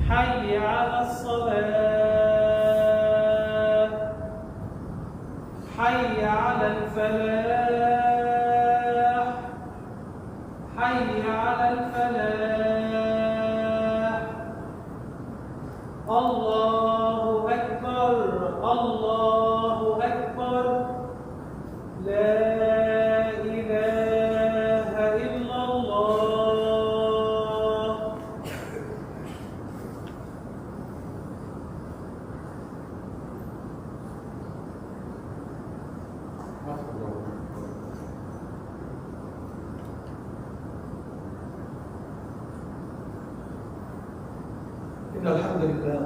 حي على الصلاة حي على الفلاح حي على الفلاح الله أكبر الله أكبر لا إله إلا الله. إن الحمد لله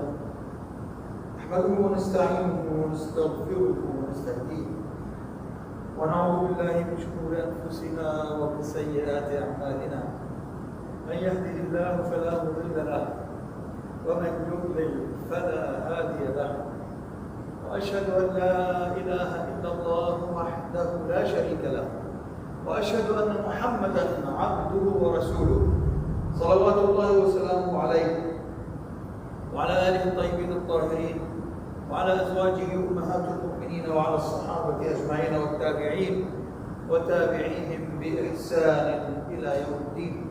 نحمده ونستعينه ونستغفره ونستهديه ونعوذ بالله من شرور أنفسنا ومن سيئات أعمالنا من يهده الله فلا مضل له ومن يضلل فلا هادي له وأشهد أن لا إله إلا الله وحده لا شريك له وأشهد أن محمدا عبده ورسوله صلوات الله وسلامه عليه وعلى آله الطيبين الطاهرين وعلى أزواجه أمهات المؤمنين وعلى الصحابة أجمعين والتابعين وتابعيهم بإحسان إلى يوم الدين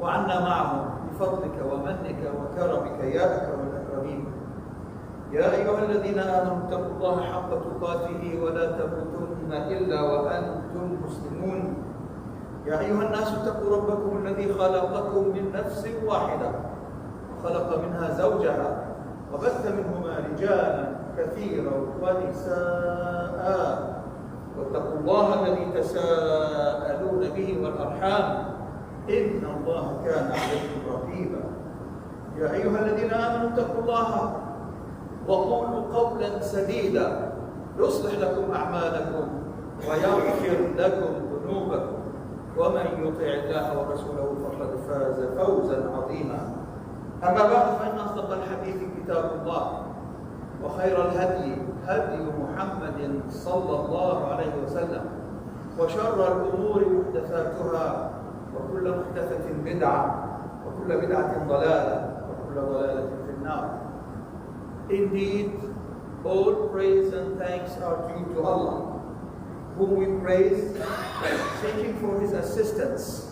وعنا معهم بفضلك ومنك وكرمك يا أكرم الأكرمين. يا أيها الذين آمنوا اتقوا الله حق تقاته ولا تموتن إلا وأنتم مسلمون. يا أيها الناس اتقوا ربكم الذي خلقكم من نفس واحدة وخلق منها زوجها وبث منهما رجالا كثيرا ونساء واتقوا الله الذي تساءلون به والأرحام إن الله كان عليكم رقيبا. يا أيها الذين آمنوا اتقوا الله وقولوا قولا سديدا يصلح لكم أعمالكم ويغفر لكم ذنوبكم ومن يطع الله ورسوله فقد فاز فوزا عظيما. أما بعد فإن أصدق الحديث كتاب الله وخير الهدي هدي محمد صلى الله عليه وسلم وشر الأمور محدثاتها وكل محدثة بدعة وكل بدعة ضلالة وكل ضلالة في النار. Indeed, all praise and thanks are due to Allah, whom we praise, seeking for His assistance,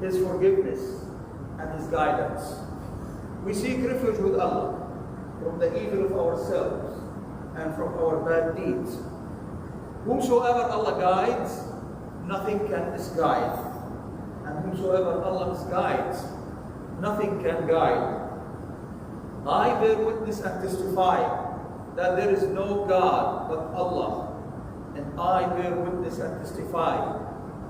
His forgiveness, and His guidance. We seek refuge with Allah from the evil of ourselves and from our bad deeds. Whomsoever Allah guides, nothing can misguide. And whomsoever Allah misguides, nothing can guide. I bear witness and testify that there is no God but Allah. And I bear witness and testify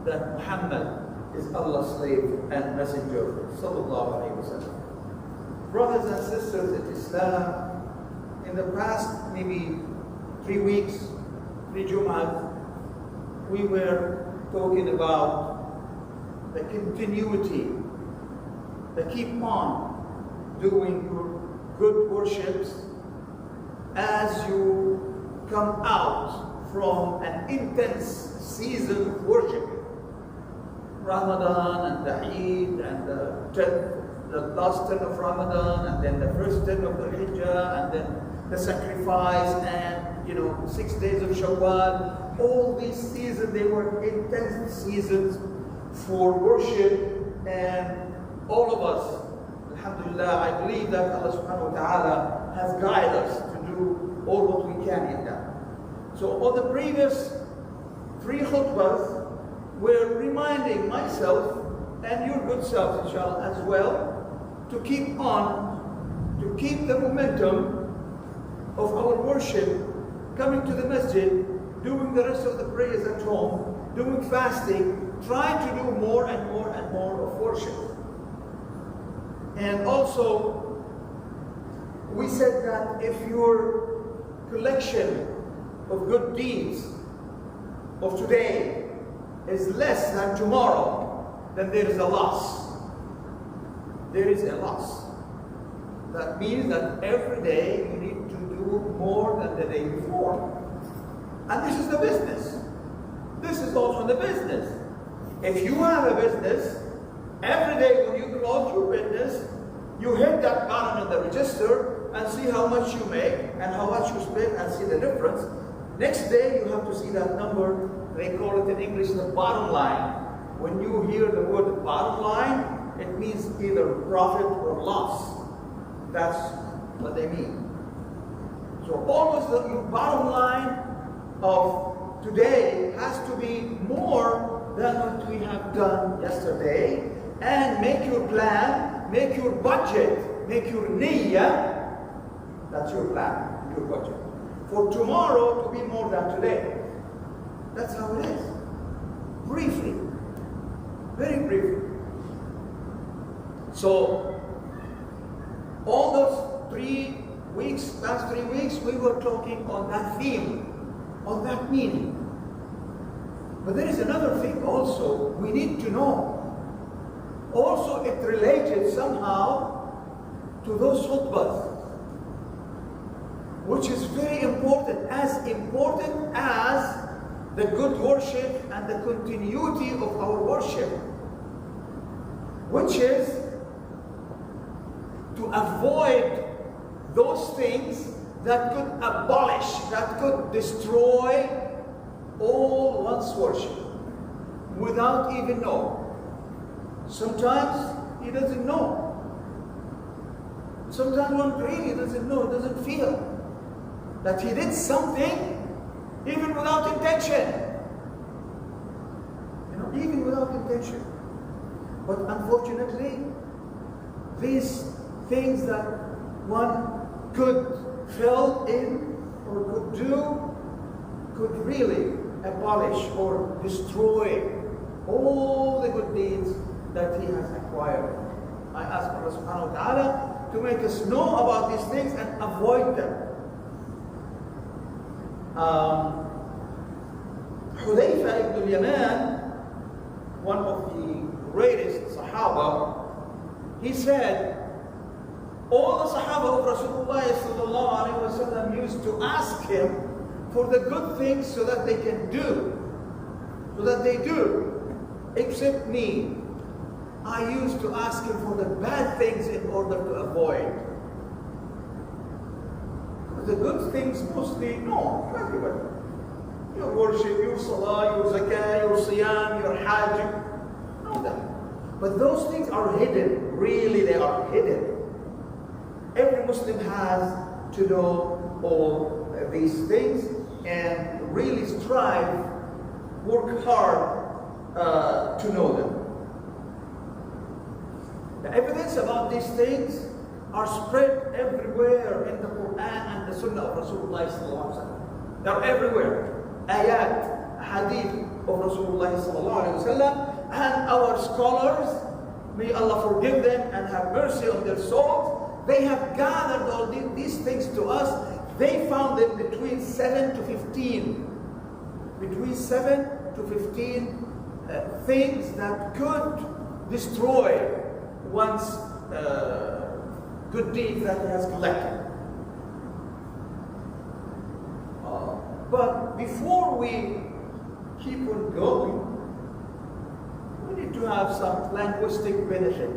that Muhammad is Allah's slave and messenger. Sallallahu Alaihi Wasallam. Brothers and sisters in Islam, in the past maybe 3 weeks, 3 Jum'ahs, we were talking about the continuity, the keep on doing good worships as you come out from an intense season of worship. Ramadan and the Eid and the last 10 of Ramadan, and then the first 10 of the Hijjah, and then the sacrifice, and 6 days of Shawwal. All these seasons, they were intense seasons for worship, and all of us, alhamdulillah, I believe that Allah subhanahu wa ta'ala has guided us to do all what we can in that. So all the previous 3 khutbahs were reminding myself and your good self, inshallah, as well, to keep the momentum of our worship, coming to the masjid, doing the rest of the prayers at home, doing fasting, trying to do more and more and more of worship. And also, we said that if your collection of good deeds of today is less than tomorrow, then there is a loss. There is a loss. That means that every day you need to do more than the day before. And this is the business. This is also the business. If you have a business, every day when you close your business, you hit that button in the register and see how much you make and how much you spend and see the difference. Next day you have to see that number. They call it in English the bottom line. When you hear the word bottom line, it means either profit or loss. That's what they mean. So always your bottom line of today has to be more than what we have done yesterday. And make your plan, make your budget, make your niyyah. That's your plan, your budget. For tomorrow to be more than today. That's how it is. Briefly. Very briefly. So, all those 3 weeks, past 3 weeks, we were talking on that theme, on that meaning. But there is another thing also we need to know. Also, it related somehow to those khutbahs, which is very important as the good worship and the continuity of our worship, which is to avoid those things that could abolish, that could destroy all one's worship without even knowing. Sometimes he doesn't know. Sometimes one really doesn't know, doesn't feel that he did something even without intention. Even without intention. But unfortunately, these things that one could fill in or could do could really abolish or destroy all the good deeds that he has acquired. I ask Allah subhanahu wa ta'ala to make us know about these things and avoid them. Hudayfa ibn al-Yaman, one of the greatest Sahaba, he said, all the Sahaba of Rasulullah sallallahu alaihi wasallam used to ask him for the good things so that they can do, so that they do, except me. I used to ask him for the bad things in order to avoid. The good things mostly, no, everybody. Your worship, your salah, your zakah, your siyam, your hajj, know that. But those things are hidden. Really, they are hidden. Every Muslim has to know all these things and really strive, work hard to know them. The evidence about these things are spread everywhere in the Quran and the Sunnah of Rasulullah sallallahu alaihi wasallam. They're everywhere. Ayat, hadith of Rasulullah sallallahu alaihi wasallam, and our scholars, may Allah forgive them and have mercy on their souls, they have gathered all these things to us. They found them between 7 to 15. Between 7 to 15 things that could destroy one's good deeds that he has collected. But before we keep on going, we need to have some linguistic benefit.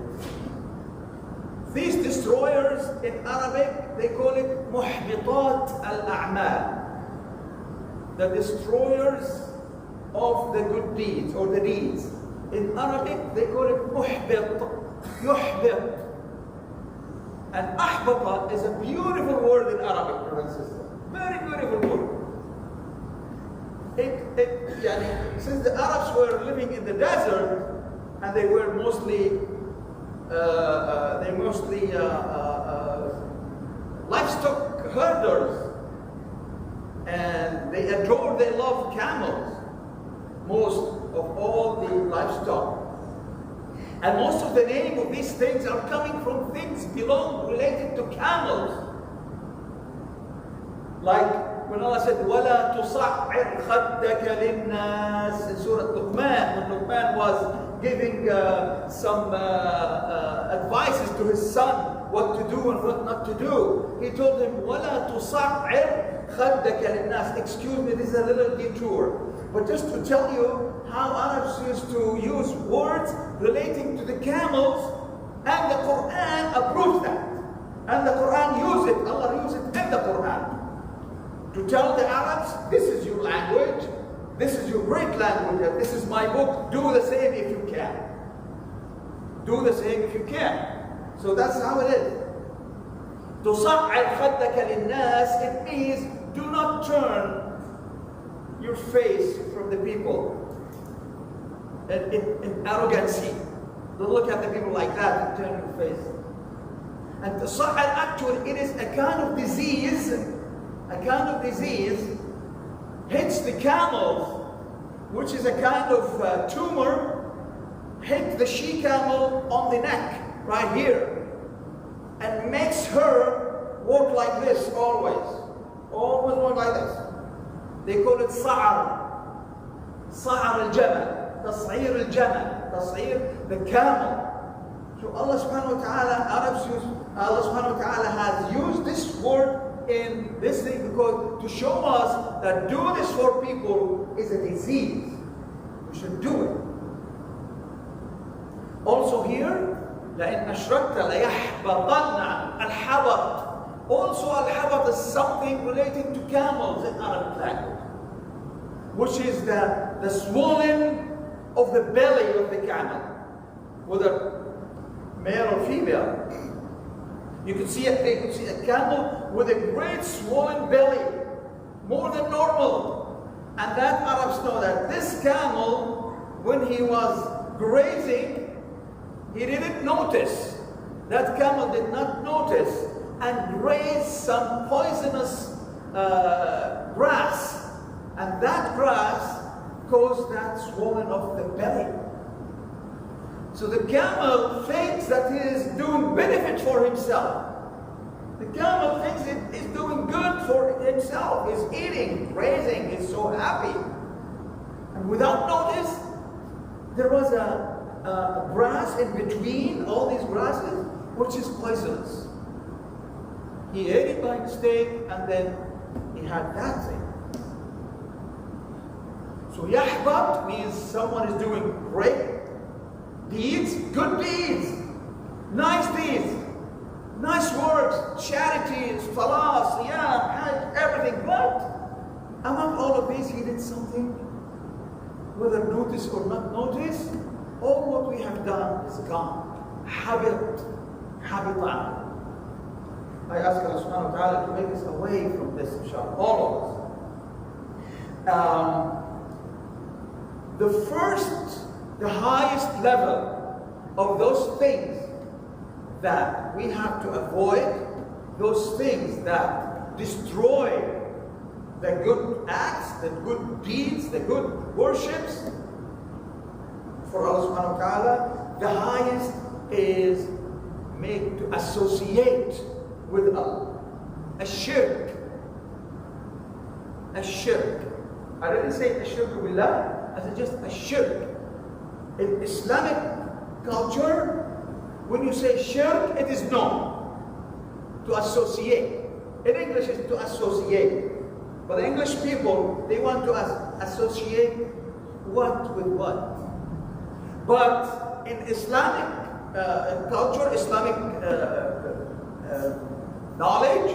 These destroyers in Arabic, they call it muhbitat al-a'mal. The destroyers of the good deeds or the deeds. In Arabic, they call it muhbit. Yuhbit. And ahbata is a beautiful word in Arabic, brothers and sisters. Very beautiful word. Since the Arabs were living in the desert and they were mostly livestock herders, and they love camels, most of all the livestock. And most of the name of these things are coming from things related to camels. Like when Allah said, وَلَا تُصَعِّرْ خَدَّكَ لِلنَّاسِ in Surah Luqman, when Luqman was giving some advices to his son, what to do and what not to do. He told him, وَلَا تُصَعِّرْ خَدَّكَ لِلنَّاسِ. Excuse me, this is a little detour. But just to tell you how Arabs used to use words relating to the camels, and the Quran approves that. to tell the Arabs, this is your language, this is your great language, and this is my book, do the same if you can. Do the same if you can. So that's how it is. تصعر خدك للناس, it means do not turn your face from the people in arrogancy. Don't look at the people like that and turn your face. And تصعر actually it is a kind of disease. A kind of disease hits the camel, which is a kind of tumor, hit the she-camel on the neck, right here, and makes her walk like this always. Always walk like this. They call it صعر. صعر الجمل. تصعير الجمل. تصعير the camel. So Allah subhanahu wa ta'ala, Allah subhanahu wa ta'ala has used this word in this thing because to show us that do this for people is a disease. We should do it. Also here, لَإِنْ أَشْرَكْتَ لَيَحْبَطَنَّ الْحَبَطِ. Also al-habat is something relating to camels in Arabic language, which is the swelling of the belly of the camel, whether male or female. You could see a camel with a great swollen belly, more than normal. And that Arabs know that this camel, when he was grazing, he didn't notice. That camel did not notice and grazed some poisonous grass. And that grass caused that swelling of the belly. So the camel thinks that he is doing benefit for himself. The camel thinks it is doing good for himself. He's eating, grazing, he's so happy. And without notice, there was a grass in between all these grasses, which is poisonous. He ate it by mistake, and then he had that thing. So yahbat means someone is doing great deeds, good deeds, nice works, charities, salah, siyam, hajj, everything. But among all of these, he did something, whether notice or not notice, all what we have done is gone. Habit. I ask Allah subhanahu wa ta'ala to make us away from this, inshallah, all of us. The highest level of those things that we have to avoid, those things that destroy the good acts, the good deeds, the good worships for Allah subhanahu wa ta'ala, the highest is made to associate with Allah. A shirk. I didn't say a shirk billah, I said just a shirk. In Islamic culture, when you say shirk, it is known to associate. In English, it's to associate. But the English people, they want to associate what with what. But in Islamic culture, Islamic knowledge,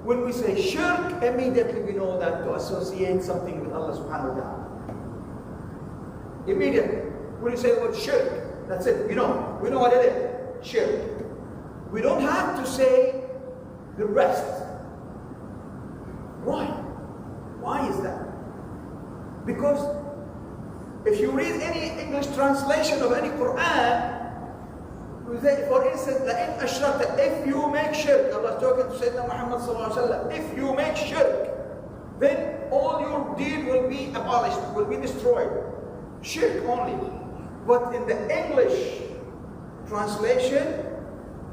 when we say shirk, immediately we know that to associate something with Allah subhanahu wa ta'ala. Immediately. When you say the word shirk, that's it. We know what it is. Shirk. We don't have to say the rest. Why? Why is that? Because if you read any English translation of any Quran, for instance, لَإِنْ أَشْرَكْتَ, if you make shirk, Allah is talking to Sayyidina Muhammad sallallahu alaihi wasallam, if you make shirk, then all your deed will be abolished, will be destroyed. Shirk only. But in the English translation,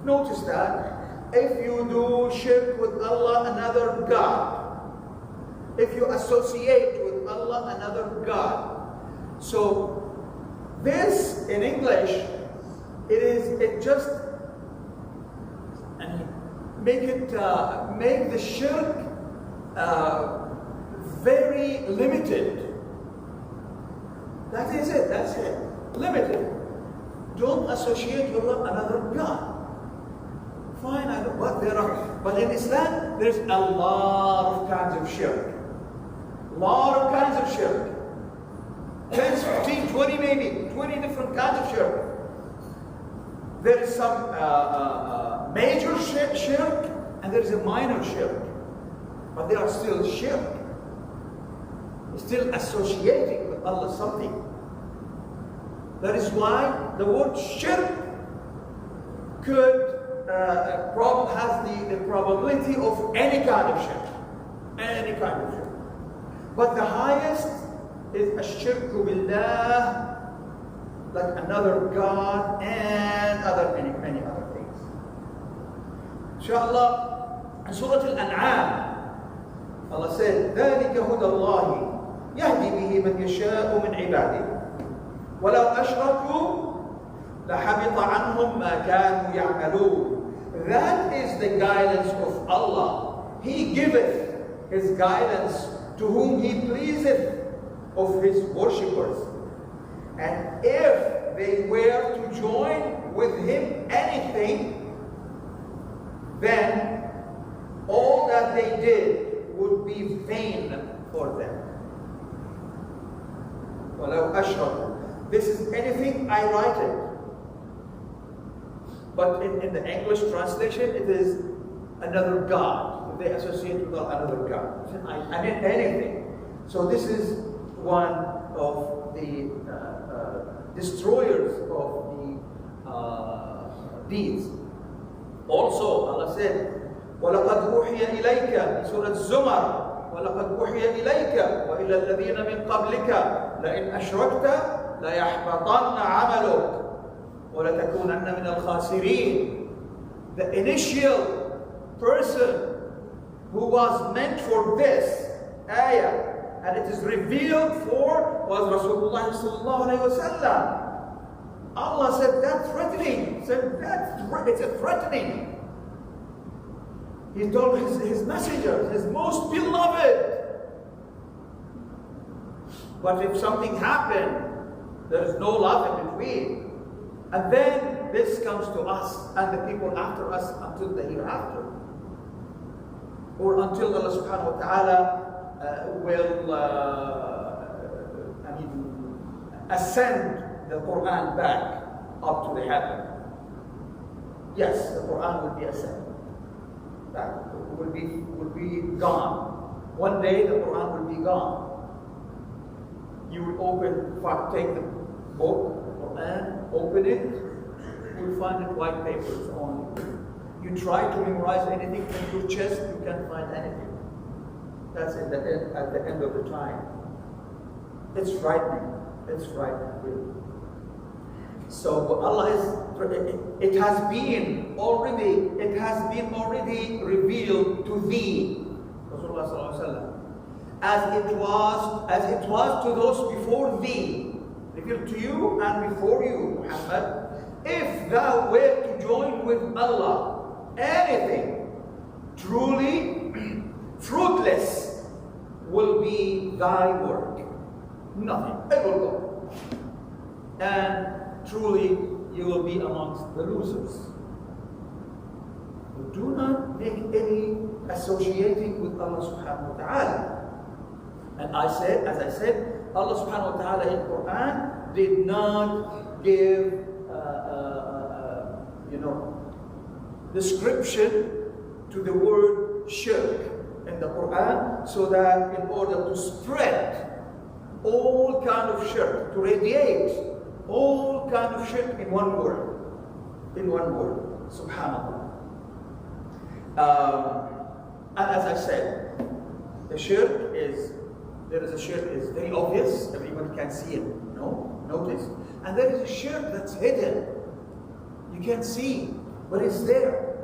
notice that if you do shirk with Allah, another God, if you associate with Allah, another God. So this in English, it just make the shirk very limited. That is it, that's it. Limited. Don't associate with Allah another God. Fine, I know what there are. But in Islam, there's a lot of kinds of shirk. A lot of kinds of shirk. 10, 15, 20 maybe, 20 different kinds of shirk. There is some major shirk and there is a minor shirk. But they are still shirk. Still associating with Allah something. That is why the word shirk has the probability of any kind of shirk. Any kind of shirk. But the highest is ash-shirku billah, like another God and many other things. Inshallah, in Surah Al-An'am, Allah said, ذَلِكَ هُدَى اللَّهِ يهدي به من يشاء من عباده ولو أشركوا لحبط عنهم ما كانوا يعملون. That is the guidance of Allah. He giveth His guidance to whom He pleaseth of His worshippers. And if they were to join with Him anything, then all that they did would be vain for them. وَلَوْ أَشْرَكُوا. This is anything I write it. But in the English translation, it is another God. They associate with another God. I mean anything. So this is one of the destroyers of the deeds. Also, Allah said, وَلَقَدْ أُوحِيَ إِلَيْكَ Surah Zumar. وَلَقَدْ أُوحِيَ إِلَيْكَ وَإِلَى الَّذِينَ مِنْ قَبْلِكَ لَإِنْ أَشْرَكْتَ لَيَحْبَطَنَّ عَمَلُكَ وَلَتَكُونَنَّ مِنَ الْخَاسِرِينَ. The initial person who was meant for this ayah, and it is revealed for, was Rasulullah sallallahu alayhi wa sallam. Allah said that's threatening. It's a threatening. He told his messengers, his most beloved. But if something happened, there is no love in between. And then this comes to us and the people after us until the hereafter. Or until Allah subhanahu wa ta'ala will ascend the Quran back up to the heaven. Yes, the Quran will be ascended. That will be gone. One day the Quran will be gone. You will take the book, Quran, open it, you will find it white papers only. You try to memorize anything from your chest, you can't find anything. That's at the end of the time. It's frightening. It's frightening, really. So Allah it has been already revealed to thee, Rasulullah sallallahu alaihi wasallam, as it was to those before thee, revealed to you and before you, Muhammad. If thou were to join with Allah anything, truly fruitless will be thy work. Nothing. It will go. And truly you will be amongst the losers. Do not make any associating with Allah subhanahu wa ta'ala. And as I said, Allah subhanahu wa ta'ala in Quran did not give description to the word shirk in the Quran, so that in order to spread all kind of shirk, to radiate all kind of shirk in one word, subhanallah. And as I said, the shirk is very obvious, everyone can see it, notice. And there is a shirk that's hidden, you can't see, but it's there.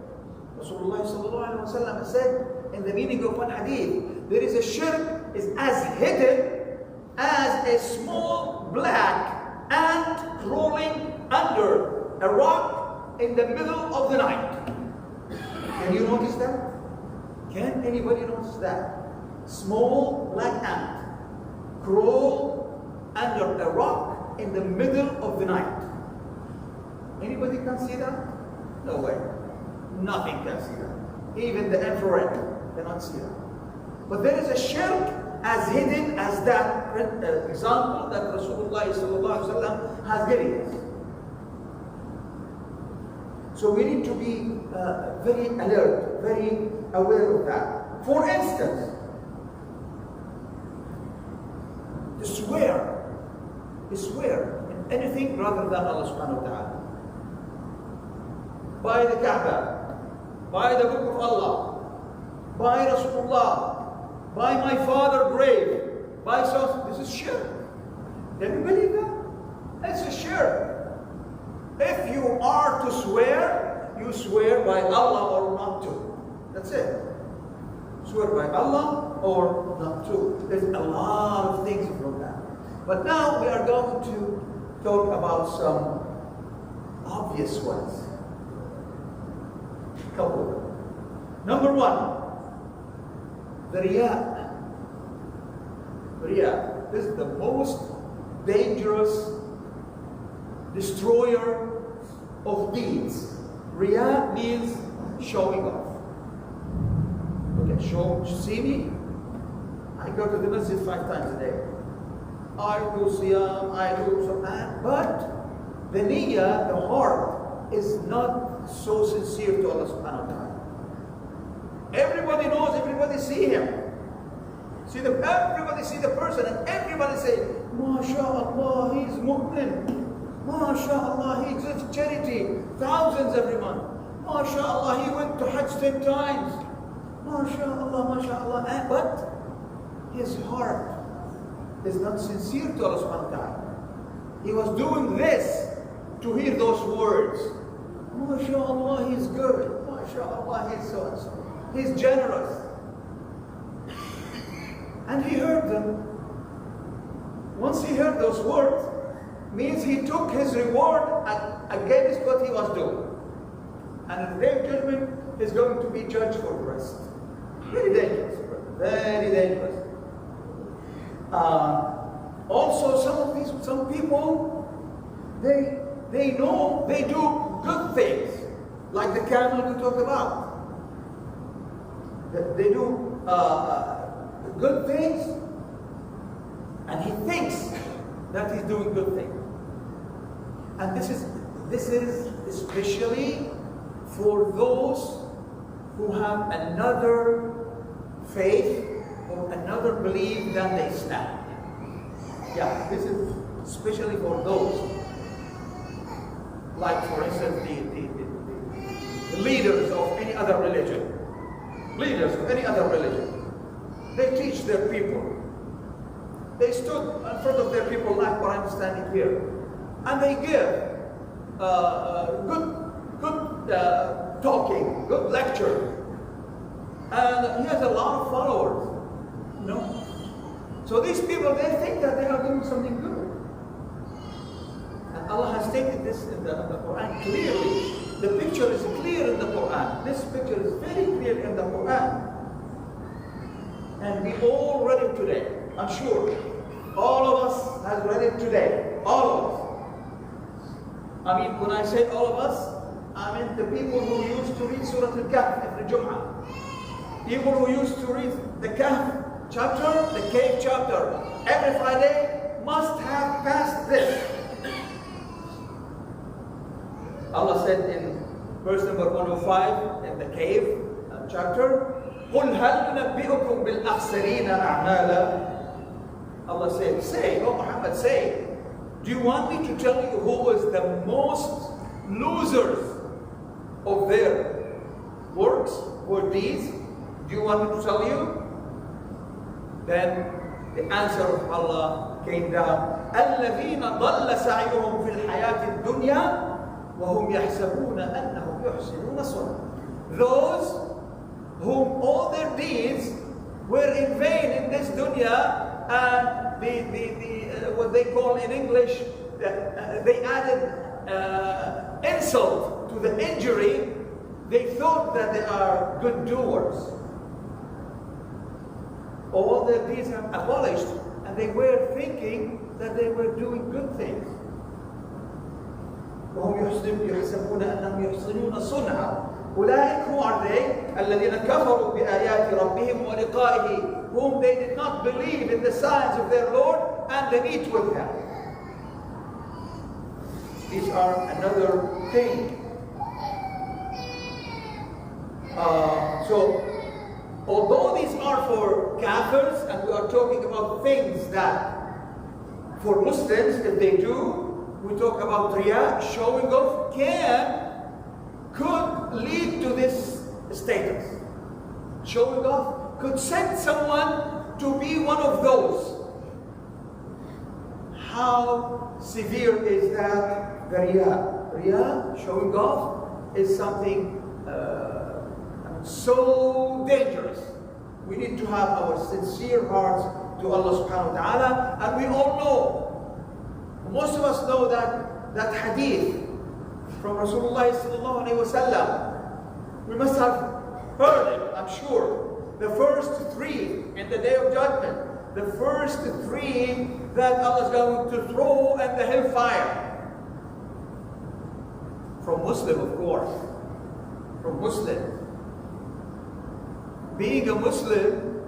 Rasulullah sallallahu alaihi wasallam said in the meaning of one hadith, there is a shirk is as hidden as a small black ant crawling under a rock in the middle of the night. Can you notice that? Can anybody notice that? Small black ant crawl under a rock in the middle of the night. Anybody can see that? No way. Nothing can see that. Even the infrared cannot see that. But there is a shirk as hidden as that example that Rasulullah ﷺ has given us. So we need to be very alert, very aware of that. For instance, to swear in anything rather than Allah subhanahu wa ta'ala. By the Kaaba, by the Book of Allah, by Rasulullah, by my father's grave, by so, this is shirk. Can you believe that? It's a shirk. If you are to swear, you swear by Allah or not to. That's it. Swear by Allah or not to. There's a lot of things from that. But now we are going to talk about some obvious ones. Couple of them. Number one, the Riyah. Riyah. This is the most dangerous destroyer of deeds. Riyah means showing off. Okay, see me? I go to the masjid 5 times a day. I do siyam, I do something. But the niyyah, the heart, is not so sincere to Allah subhanahu wa ta'ala. Everybody knows, everybody see him. Everybody see the person and everybody say, MashaAllah, he's mu'min. MashaAllah, he gives charity, thousands every month. MashaAllah, he went to Hajj 10 times. MashaAllah, MashaAllah. But his heart is not sincere to Allah subhanahu wa ta'ala. He was doing this to hear those words. MashaAllah, he's good. MashaAllah, he's so and so. He's generous. And he heard them. Once he heard those words, means he took his reward against what he was doing. And in the day of judgment, he's going to be judged for the rest. Very dangerous, very dangerous. Also, some people, they know they do good things, like the camel we talked about. They do good things, and he thinks that he's doing good things. And this is especially for those who have another faith or another belief than the Islam. Yeah, this is especially for those. Like, for instance, the leaders of any other religion. Leaders of any other religion. They teach their people. They stood in front of their people like what I'm standing here. And they give good talking, good lecture. And he has a lot of followers. You know? So these people, they think that they are doing something good. And Allah has stated this in the Quran clearly. The picture is clear in the Quran. This picture is very clear in the Quran. And we all read it today. I'm sure all of us has read it today. All of us. I mean, when I say all of us, I mean the people who used to read Surah Al-Kahf every Jum'ah. People who used to read the Kahf chapter, the Cave chapter, every Friday must have passed this. Allah said in verse number 105 in the Cave chapter, قُلْ هَلْ نُنَبِّئُكُمْ بِالْأَخْسَرِينَ أَعْمَالًا. Allah said, say, oh Muhammad, say, do you want me to tell you who is the most losers of their works or deeds? Do you want me to tell you? Then the answer of Allah came down. الَّذِينَ ضَلَّ سَعْيُهُمْ فِي الْحَيَاةِ الدُّنْيَا وَهُمْ يَحْسَبُونَ أَنَّهُمْ يُحْسِنُونَ صُنْعًا. Those whom all their deeds were in vain in this dunya, and what they call in English, they added insult to the injury. They thought that they are good doers. All their deeds have abolished, and they were thinking that they were doing good things. وهم يحسبون أنهم يحسنون صنعا. أولئك who are they? الذين كفروا بآيات ربهم ولقائه, whom they did not believe in the signs of their Lord and they meet with Him. These are another thing. So, although these are for kafirs, and we are talking about things that for Muslims, if they do, we talk about riyah, showing off, could lead to this status. Showing off could send someone to be one of those. How severe is that? The riyah. Riyah, showing off, is something so dangerous. We need to have our sincere hearts to Allah subhanahu wa ta'ala, and we all know, most of us know that hadith from Rasulullah sallallahu alayhi wa sallam. We must have heard it, I'm sure. The first three in the Day of Judgment, the first three that Allah is going to throw in the hellfire. From Muslim, of course. From Muslim. Being a Muslim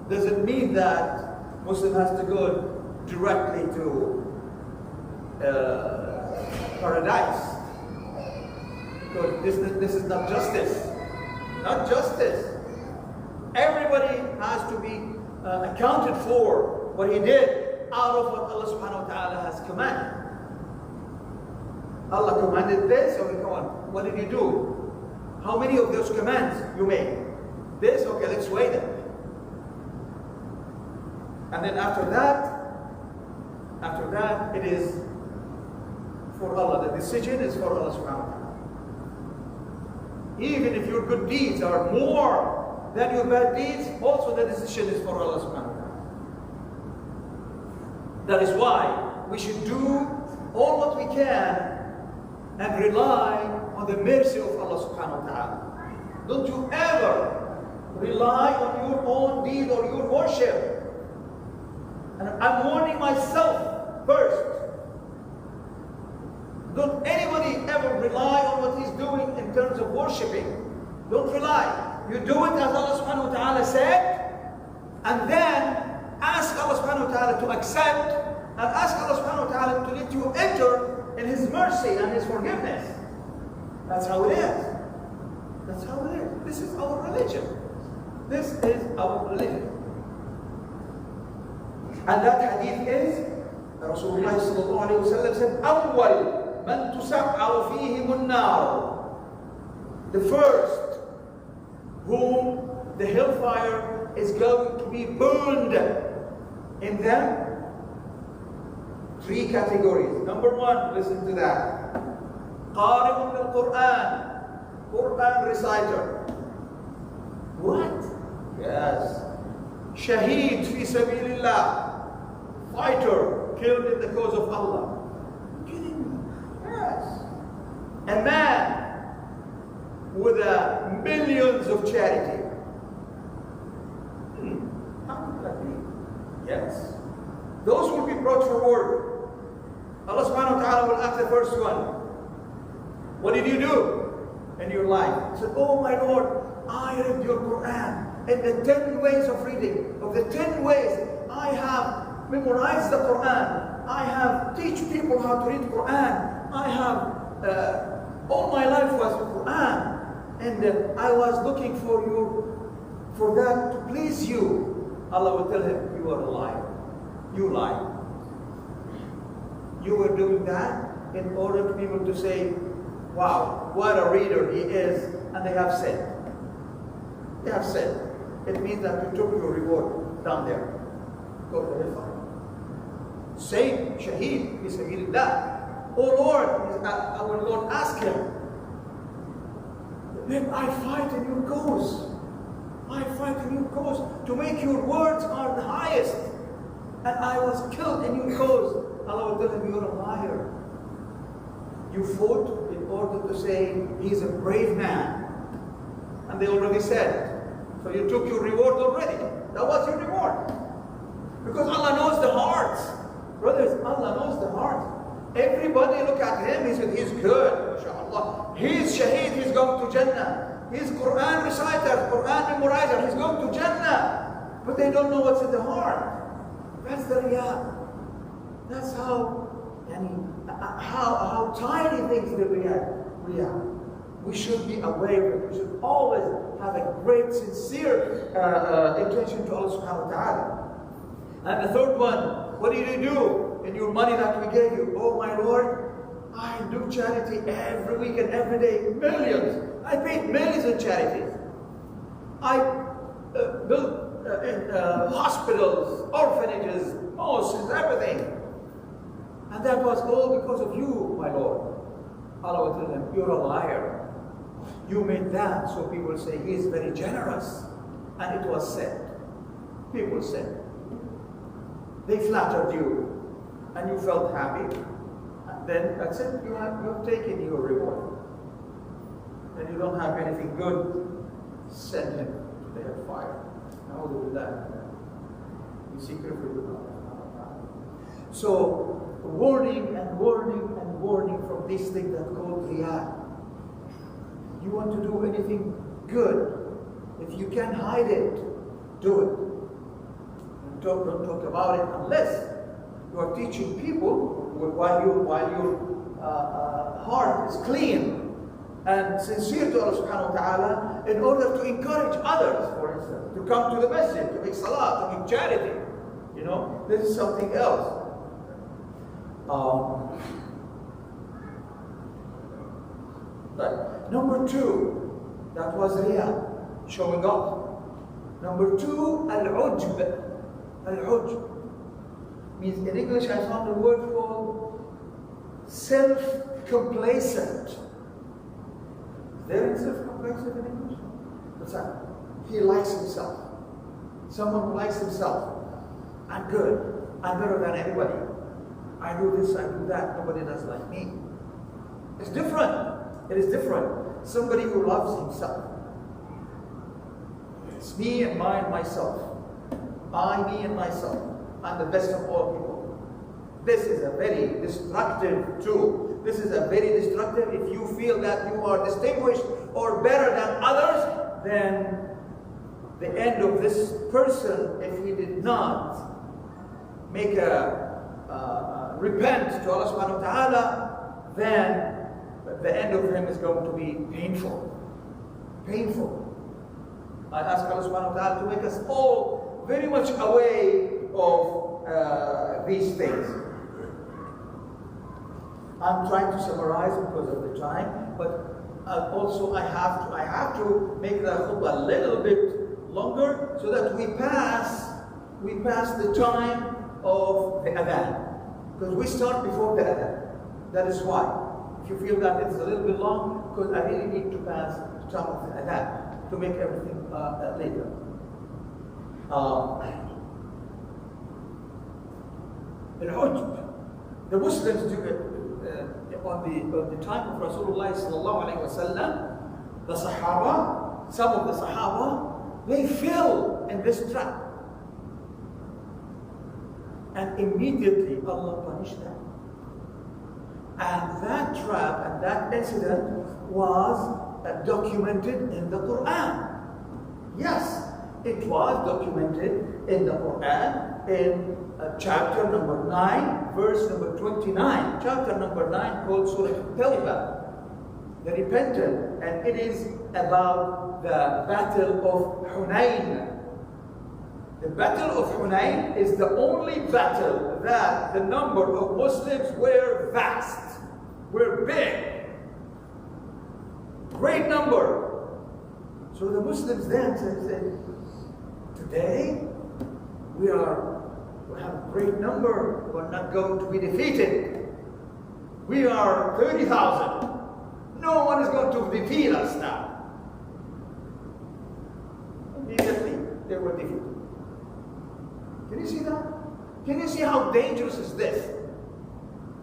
doesn't mean that Muslim has to go directly to paradise. Because this is not justice. Not justice. Everybody has to be accounted for what he did out of what Allah subhanahu wa ta'ala has commanded. Allah commanded this, okay, come on. What did you do? How many of those commands you made? This, okay, let's weigh them. And then after that, it is for Allah. The decision is for Allah subhanahu wa ta'ala. Even if your good deeds are more than your bad deeds, also the decision is for Allah subhanahu wa ta'ala. That is why we should do all what we can and rely on the mercy of Allah subhanahu wa ta'ala. Don't you ever rely on your own deed or your worship. And I'm warning myself first. Don't anybody ever rly on what he's doing in terms of worshiping. Don't rely. You do it as Allah subhanahu wa ta'ala said, and then ask Allah subhanahu wa ta'ala to accept, and ask Allah subhanahu wa ta'ala to let you enter in His mercy and His forgiveness. That's how it is. That's how it is. This is our religion. This is our religion. And that hadith is, Rasulullah sallallahu alayhi wa sallam said, أول من تسعر فيهم النار. The first whom the hellfire is going to be burned in them. Three categories. Number one, listen to that. قارئ بالقرآن. Quran reciter. What? Yes. Shaheed fi sabilillah. Fighter killed in the cause of Allah. Are you kidding me? Yes. A man with millions of charity. How could that be? Yes. Those will be brought forward. Allah subhanahu wa ta'ala will ask the first one, what did you do in your life? He said, oh my Lord, I read your Quran. In the 10 ways of reading, of the 10 ways, I have memorized the Quran. I have teach people how to read Quran. I have, all my life was Quran. And I was looking for that to please you. Allah will tell him, you are a liar. You lie. You were doing that in order for people to say, wow, what a reader he is. And they have said. They have said. It means that you took your reward down there. Go to hellfire. Say, Shaheed, fi sabilillah. Oh Lord, our Lord asked him, then I fight in your cause. I fight in your cause to make your words are the highest. And I was killed in your cause. Allah will tell him, you're a liar. You fought in order to say, he's a brave man. And they already said, so you took your reward already. That was your reward. Because Allah knows the hearts. Brothers, Allah knows the heart. Everybody look at him, he said, he's good, mashallah. He's shaheed, he's going to Jannah. He's Quran reciter, Quran memorizer, he's going to Jannah. But they don't know what's in the heart. That's the riyah. That's how tiny things that we are. We should be aware of it. We should always have a great, sincere intention to Allah subhanahu wa ta'ala. And the third one, what do you do in your money that we gave you? Oh my Lord, I do charity every week and every day, millions. I paid millions in charities. I built hospitals, orphanages, mosques, everything. And that was all because of you, my Lord. Allah will tell them, you're a liar. You made that, so people say he is very generous. And it was said. People said. They flattered you, and you felt happy. And then that's it, you have taken your reward. And you don't have anything good, send him to the hellfire. Now do that. Be secret for you. So, warning and warning and warning from this thing that's called riyah. You want to do anything good, if you can hide it, do it. Don't talk about it unless you are teaching people while your heart is clean and sincere to Allah subhanahu wa ta'ala, in order to encourage others, for instance, to come to the masjid, to make salah, to make charity. You know, this is something else. Right. Number two, that was riyah, showing off. Number two, al-ujb. Al-ujb means, in English I found a word called self-complacent. Is there any self-complacent in English? What's that? He likes himself. Someone who likes himself. I'm good. I'm better than anybody. I do this, I do that. Nobody does like me. It's different. It is different. Somebody who loves himself. It's me and mine, myself. I, me, and myself. I'm the best of all people. This is a very destructive tool. This is a very destructive. If you feel that you are distinguished or better than others, then the end of this person, if he did not make repent to Allah subhanahu wa ta'ala, then the end of him is going to be painful. Painful. I ask Allah subhanahu wa ta'ala to make us all very much away of these things. I'm trying to summarize because of the time, but also I have to make the khutbah a little bit longer so that we pass the time of the adhan. Because we start before the adhan. That is why. If you feel that it's a little bit long, because I really need to pass the time of the adhan to make everything later. Al-ujb. The Muslims do it on the time of Rasulullah sallallahu alaihi wasallam. The Sahaba, some of the Sahaba, they fell in this trap. And immediately Allah punished them. And that trap and that incident was documented in the Quran. Yes, it was documented in the Quran in chapter number 9, verse number 29. Chapter number 9 called Surah Tawbah, the repentant, and it is about the battle of Hunayn. The battle of Hunayn is the only battle that the number of Muslims were vast, were big, great number. So the Muslims then said, today we have a great number, we're not going to be defeated. We are 30,000. No one is going to defeat us now. Immediately they were defeated. Can you see that? Can you see how dangerous is this?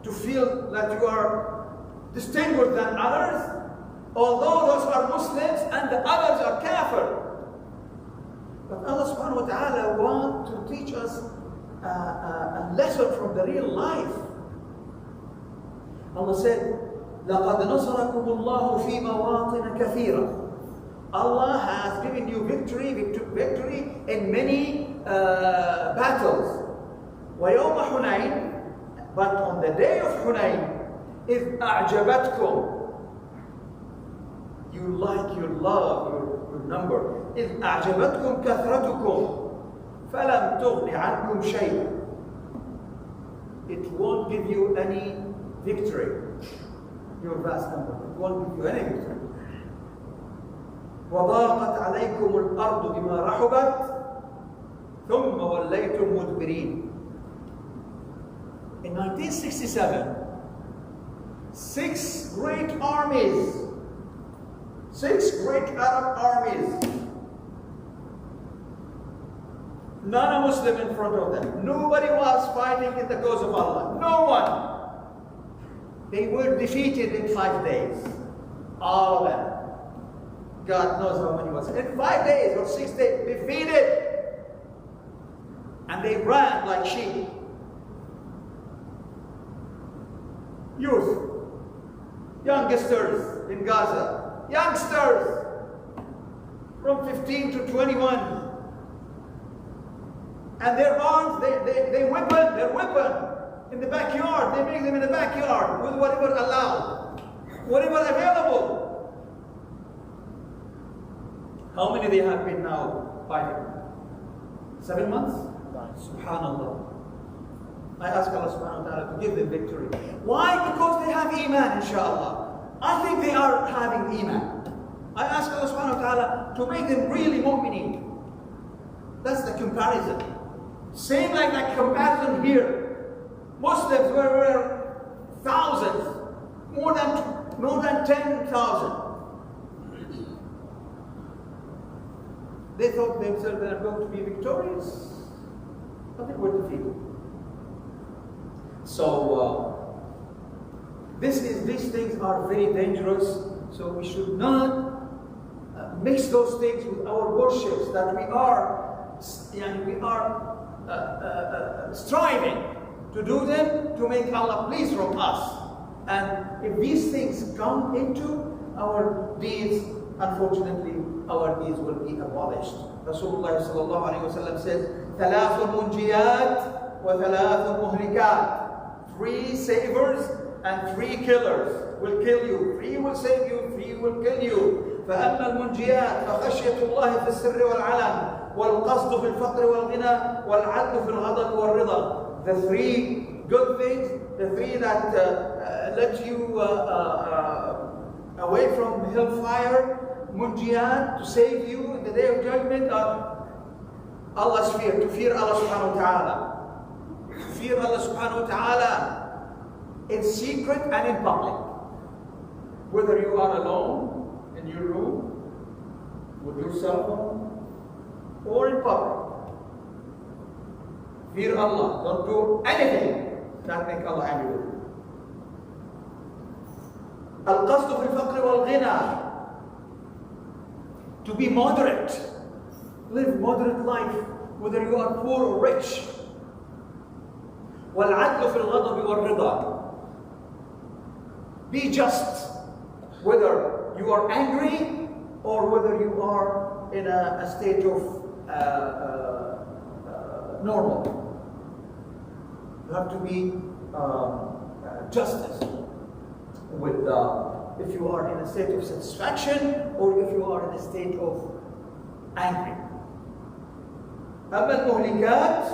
To feel that you are distinguished than others, although those are Muslims and the others are kafir. But Allah subhanahu wa ta'ala wants to teach us a lesson from the real life. Allah said, لَقَدْ نَصَرَكُمُ اللَّهُ فِي مَوَاطِنَ كَثِيرًا. Allah has given you victory in many battles. وَيَوْمَ حُنَيْنٍ. But on the day of Hunayn, إِذْ أَعْجَبَتْكُمْ. You love your number. إِذْ أَعْجَبَتْكُمْ كَثْرَتُكُمْ فَلَمْ تُغْنِ عَنْكُمْ شَيْئًا. It won't give you any victory. Your vast number. It won't give you any victory. وَضَاقَتْ عَلَيْكُمُ الْأَرْضُ بِمَا رَحُبَتْ ثُمَّ وَلَّيْتُمْ مُدْبِرِينَ. In 1967, 6 great Arab armies, none a Muslim in front of them. Nobody was fighting in the cause of Allah. No one. They were defeated in 5 days. All of them. God knows how many was. In 5 days or 6 days, defeated. And they ran like sheep. Youth, youngsters in Gaza, youngsters from 15 to 21. And their arms, their weapon in the backyard. They make them in the backyard with whatever allowed, whatever available. How many they have been now fighting? 7 months? Subhanallah. I ask Allah subhanahu wa ta'ala to give them victory. Why? Because they have iman, inshallah. I think they are having iman. I ask Allah subhanahu wa ta'ala to make them really mu'mineen. That's the comparison. Same like that comparison here. Muslims were thousands, more than 10,000. They thought themselves they are going to be victorious, but they were defeated. So these things are very dangerous. So we should not mix those things with our worships that we are striving to do them to make Allah pleased from us. And if these things come into our deeds, unfortunately, our deeds will be abolished. Rasulullah sallallahu alayhi wa sallam says, ثَلَاثٌ مُنْجِيَاتٌ وَثَلَاثٌ مُهْلِكَاتٌ. 3 savers and 3 killers will kill you. 3 will save you, 3 will kill you. فَأَمَّا الْمُنْجِيَاتُ فَخَشْيَةُ اللَّهِ فِي السِّرِّ وَالْعَلَنِ وَالْقَصْدُ فِي الْفَقْرِ وَالْغِنَى وَالْعَدْلُ فِي الْغَضَبِ وَالرِّضَى. The 3 good things, the 3 that let you away from hellfire, munjiyat, to save you in the day of judgment, are Allah's fear, to fear Allah subhanahu wa ta'ala. Fear Allah subhanahu wa ta'ala in secret and in public. Whether you are alone in your room, with your cell phone, or in public. Fear Allah. Don't do anything that make Allah angry with you. Al-qasdu fi al-faqr wal-ghina. To be moderate. Live moderate life, whether you are poor or rich. وَالْعَدْلُ فِي الْغَضَبِ وَالرِّضَى. Be just, whether you are angry or whether you are in a state of normal. You have to be justice with if you are in a state of satisfaction or if you are in a state of angry. أما المهلكات,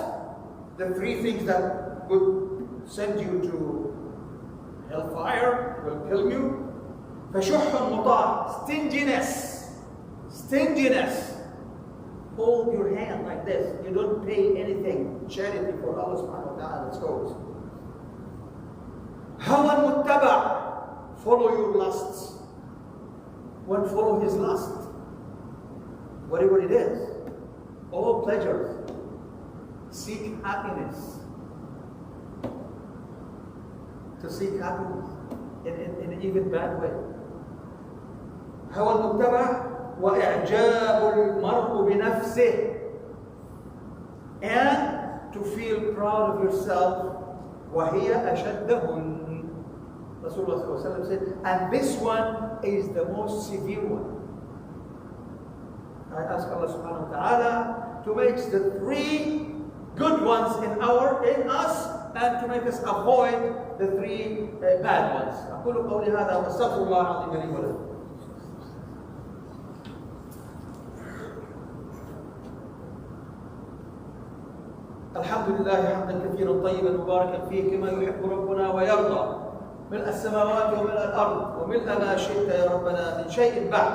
the 3 things that would send you to hellfire, will kill you. فشح مطاع, stinginess. Hold your hand like this. You don't pay anything, charity for Allah subhanahu wa ta'ala. Let's go. هوى متبع, follow your lusts. One follow his lust, whatever it is. All pleasures. Seek happiness. To seek happiness in an even bad way. هوى المتبع وإعجاب المرء بنفسه, and to feel proud of yourself. وهي أشدهن, Rasulullah said, and this one is the most severe one. I ask Allah subhanahu wa ta'ala to make the 3 good ones in us, and to make us avoid the 3 bad ones. أقول قولي هذا وأستغفر الله العظيم لي ولكم. الحمد لله حمدا كثيرا طيبا مباركا فيه كما يحب ربنا ويرضى، ملء السماوات وملء الأرض وملء ما شئت يا ربنا من شيء بعد،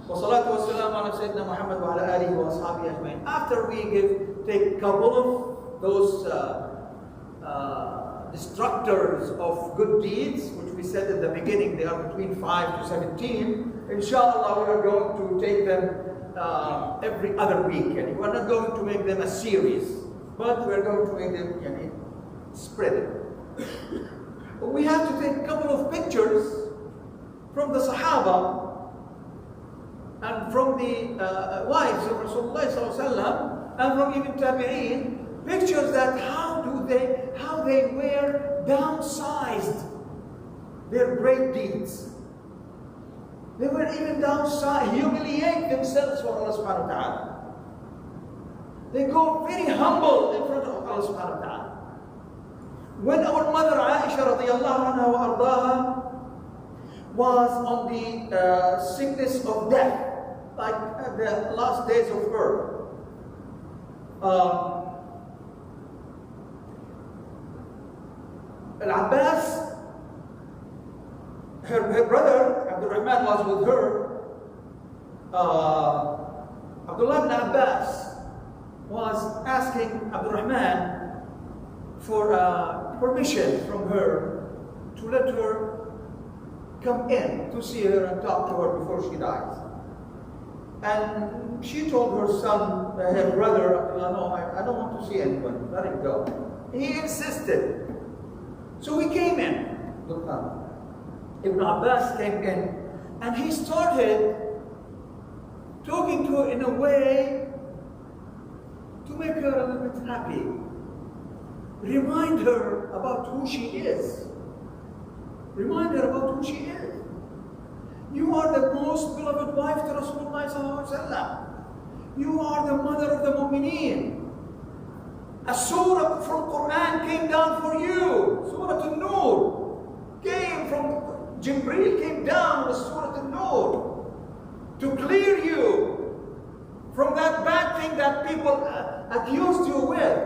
والصلاة والسلام على سيدنا محمد وعلى آله وأصحابه أجمعين. After we take a couple of those destructors of good deeds, which we said in the beginning, they are between 5 to 17. Inshallah, we are going to take them every other week. And we're not going to make them a series, but we're going to make them spread it. But we have to take a couple of pictures from the Sahaba and from the wives of Rasulullah ﷺ, and from even Tabi'een, pictures that how they were downsized their great deeds. They were even downsized, humiliate themselves for Allah subhanahu wa ta'ala. They go very humble in front of Allah subhanahu wa ta'ala. When our mother Aisha radiallahu anha wa ardaha was on the sickness of death, like at the last days of her, Al-Abbas, her brother Abdul Rahman was with her. Abdullah ibn Abbas was asking Abdul Rahman for permission from her to let her come in to see her and talk to her before she dies. And she told her son, her brother, Abdullah, no, I don't want to see anyone, let him go. He insisted. So we came in. Ibn Abbas came in, and he started talking to her in a way to make her a little bit happy. Remind her about who she is. Remind her about who she is. You are the most beloved wife to Rasulullah ﷺ. You are the mother of the mu'mineen. A surah from Quran came down for you. Surah An-Nur came from Jibreel, came down with Surah An-Nur to clear you from that bad thing that people accused you with.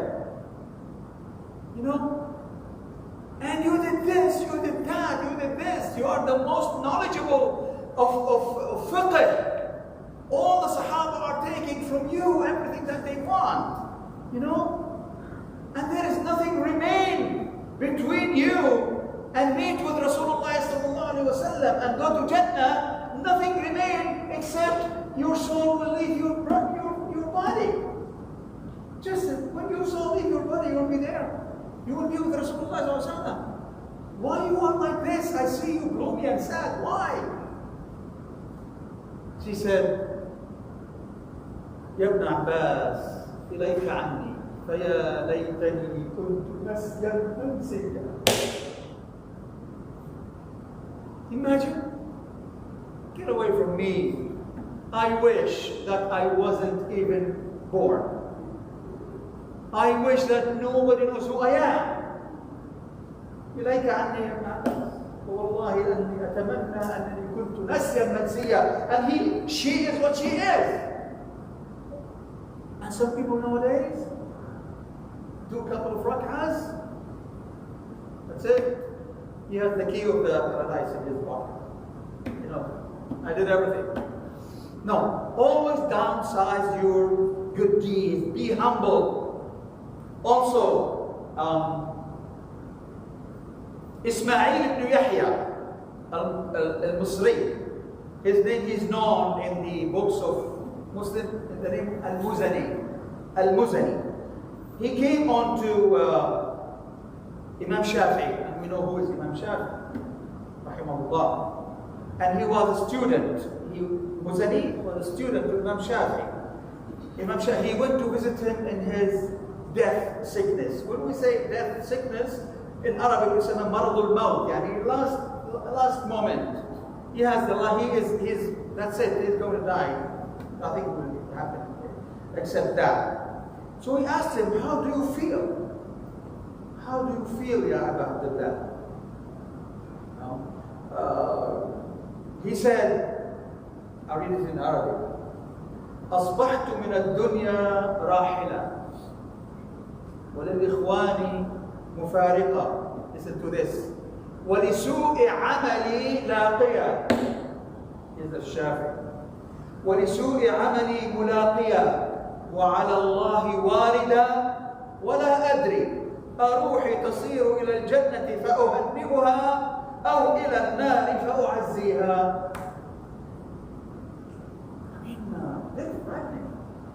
You know? And you did this, you did that, you did this. You are the most knowledgeable of fiqh. All the Sahaba are taking from you everything that they want. You know? And there is nothing remain between you and meet with Rasulullah sallallahu alaihi wasallam and go to Jannah. Nothing remain except your soul will leave your body. Just when your soul leave your body, you will be there. You will be with Rasulullah sallallahu alaihi wasallam. Why you are like this? I see you gloomy and sad. Why? She said, Ya ibn Abbas, ilayka anni. فيا ليتني كنت نسيا منسيا. Imagine, get away from me. I wish that I wasn't even born. I wish that nobody knows who I am. إليك عني يا ابن عباس والله أني أتمنى أنني كنت نسيا منسيا. And she is what she is. And some people nowadays do a couple of rak'ahs, that's it. He has the key of the paradise in his pocket. You know, I did everything. No, always downsize your good deeds. Be humble. Also, Ismail ibn Yahya al-Misri, his name is known in the books of Muslim in the name Al-Muzani. He came on to Imam Shafi'i, and we know who is Imam Shafi'i, rahimahullah. And he was a student. Muzani was a student of Imam Shafi'i. Imam Shafi'i, he went to visit him in his death sickness. When we say death sickness, in Arabic we say maradul maut, yani last last moment. He has the he's that's it, he's going to die. Nothing will happen except that. So he asked him, how do you feel? How do you feel, Ya Aba Abdullah? He said, I read it in Arabic. أصبحت من الدنيا راحلة وللإخوان مفارقة. Listen to this. ولسوء عملي لاقية. Here's the Shafi. ولسوء عملي ملاقية وعلى الله واردة ولا أدري أروحي تصير إلى الجنة فأهنئها أو إلى النار فأعزيها.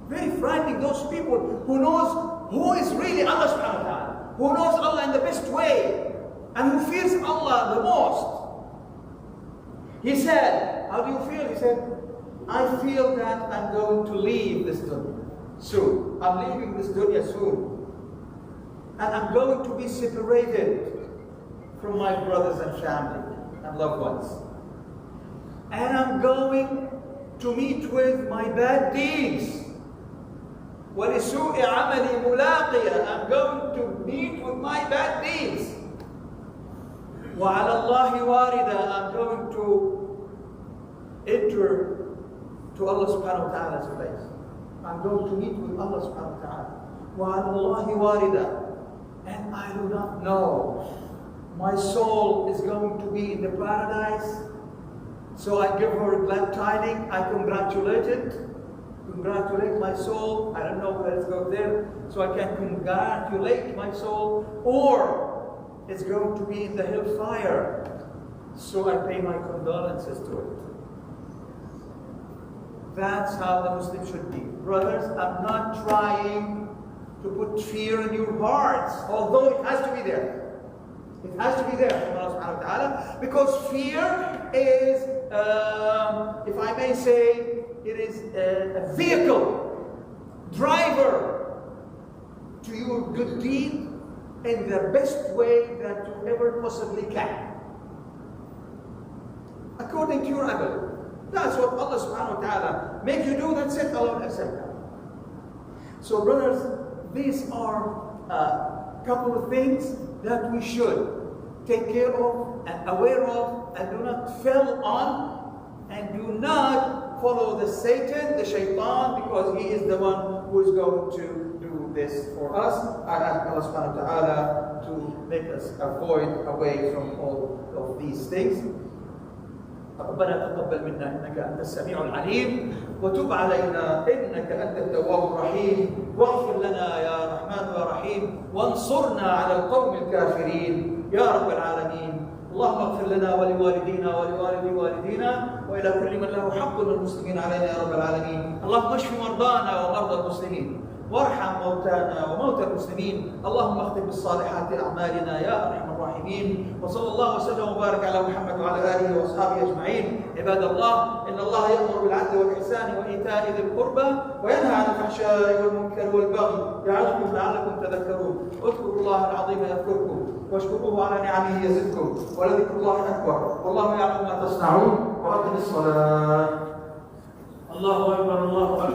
Very frightening, those people who knows who is really Allah subhanahu wa ta'ala, who knows Allah in the best way, and who fears Allah the most. He said, how do you feel? He said, I feel that I'm going to leave this dunya soon. I'm leaving this dunya soon. And I'm going to be separated from my brothers and family and loved ones. And I'm going to meet with my bad deeds. وَلِسُوءِ عَمَلِي مُلَاقِيَةً. I'm going to meet with my bad deeds. وَعَلَى اللَّهِ وَارِدًا. I'm going to enter to Allah subhanahu wa ta'ala's place. I'm going to meet with Allah subhanahu wa ta'ala. وَعَلَى اللَّهِ وَارِدًا. And I do not know. My soul is going to be in the paradise. So I give her glad tidings. I congratulate my soul. I don't know whether it's going there. So I can congratulate my soul. Or it's going to be in the hellfire. So I pay my condolences to it. That's how the Muslim should be. Brothers, I'm not trying to put fear in your hearts, although it has to be there. It has to be there from Allah subhanahu wa ta'ala, because fear is, if I may say, it is a vehicle, driver to your good deed in the best way that you ever possibly can. According to your ability. That's what Allah subhanahu wa ta'ala make you do, that's it, Allah will accept that. So brothers, these are a couple of things that we should take care of and aware of, and do not fall on, and do not follow the Satan, the shaitan, because he is the one who is going to do this for us. I ask Allah subhanahu wa ta'ala to make us avoid away from all of these things. ربنا تقبل منا انك انت السميع العليم وتب علينا انك انت التواب الرحيم واغفر لنا يا رحمن يا رحيم وانصرنا على القوم الكافرين يا رب العالمين. اللهم اغفر لنا ولوالدينا ولوالد والدينا والى كل من له حق من المسلمين علينا يا رب العالمين. اللهم اشف مرضانا ومرضى المسلمين وارحم موتانا وموتى المسلمين. اللهم اختم بالصالحات اعمالنا يا ارحم الراحمين. وصلى الله وسلم وبارك على محمد وعلى اله واصحابه اجمعين. عباد الله، ان الله يامر بالعدل والاحسان وايتاء ذي القربى وينهى عن الفحشاء والمنكر والبغي يعظكم لعلكم تذكرون. اذكروا الله العظيم يذكركم واشكروه على نعمه يزدكم ولذكر الله اكبر والله يعلم ما تصنعون. واقم الصلاه. الله اكبر الله اكبر.